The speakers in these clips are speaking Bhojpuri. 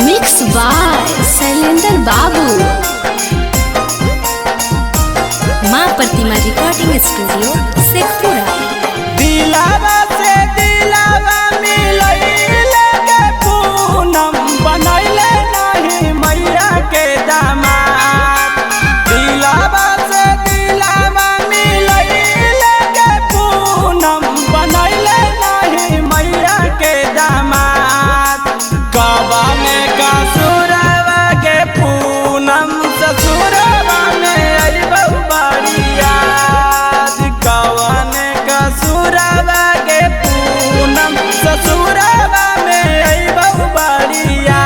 मिक्स बाय शैलेंद्र बाबू। माँ प्रतिमा रिकॉर्डिंग स्टूडियो शेखपुरा। दिलावा से दिलावा मिलैले के पूनम बनैले नहीं मैया के दामाद। दिलावा से दिलावा मिलैले के पूनम बनैले नहीं मैया के दामाद। कवने का सुरवा के पूनम ससुरवा में अइबौ बड़िया। कवने का सुरवा के पूनम ससुरवा में अइबौ बड़िया।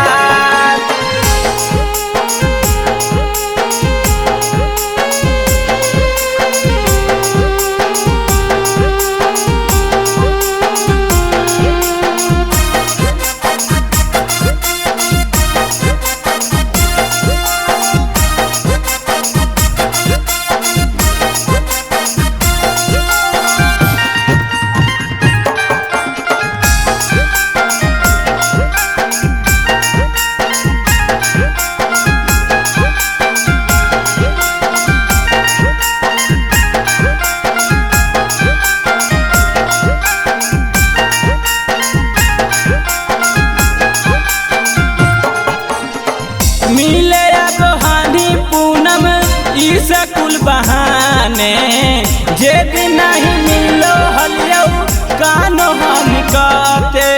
मिले अब हानि पूनम इसे कुल बहाने। जे दिन नहीं मिलो हलियो कानो हम कहते।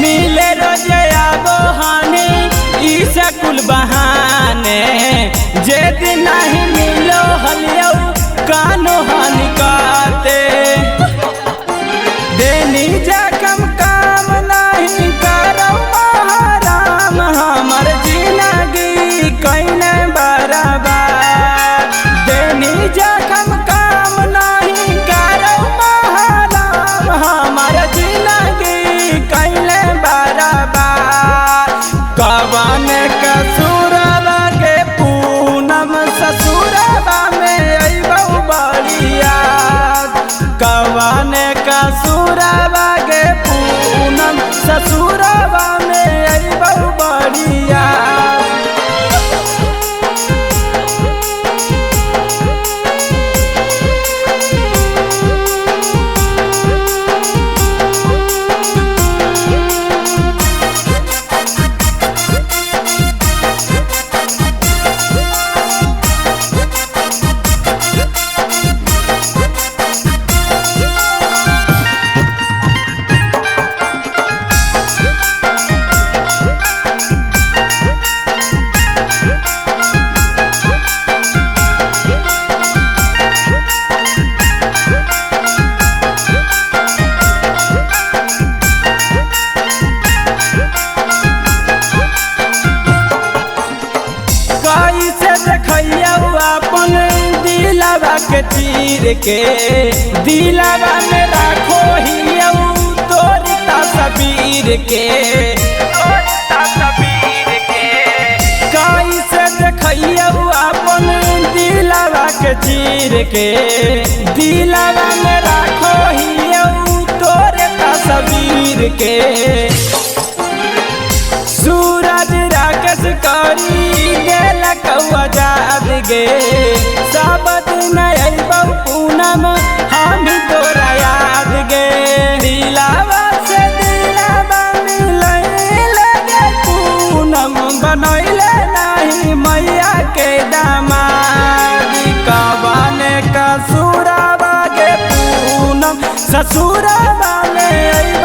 मिले रोजे अब हानि इसे कुल बहाने। जे दिन नहीं मिलो हलियो कानो हम कहते। देनी जखम काम नहीं करो महाराम हमर जिंदगी कैने बर्बाद। देनी जखम काम नहीं करो महाराम हमर जिंदगी कैने बर्बाद। कवन कसूरवा के पूनम ससुरवा में अइबौ बड़िया। कवन कसूरवा के पूनम ससुरवा में अइबौ बड़िया। अपन दिलावा के चीर के दिलावा में राखो हियौ तोरी तस्वीर के। कैसे देखियौ अपन दिलावा के चीर के दिलावा में राखो हियौ तोरे तस्वीर के। सूरज राकेश करी गेल आजाद गे। सब दिन अइबौ पूनम हम तोरा याद गे। दिलावा से दिलावा मिलैले के पूनम बनैले नहीं मैया के दामाद। कवन कसूरवा के पूनम ससुरवा में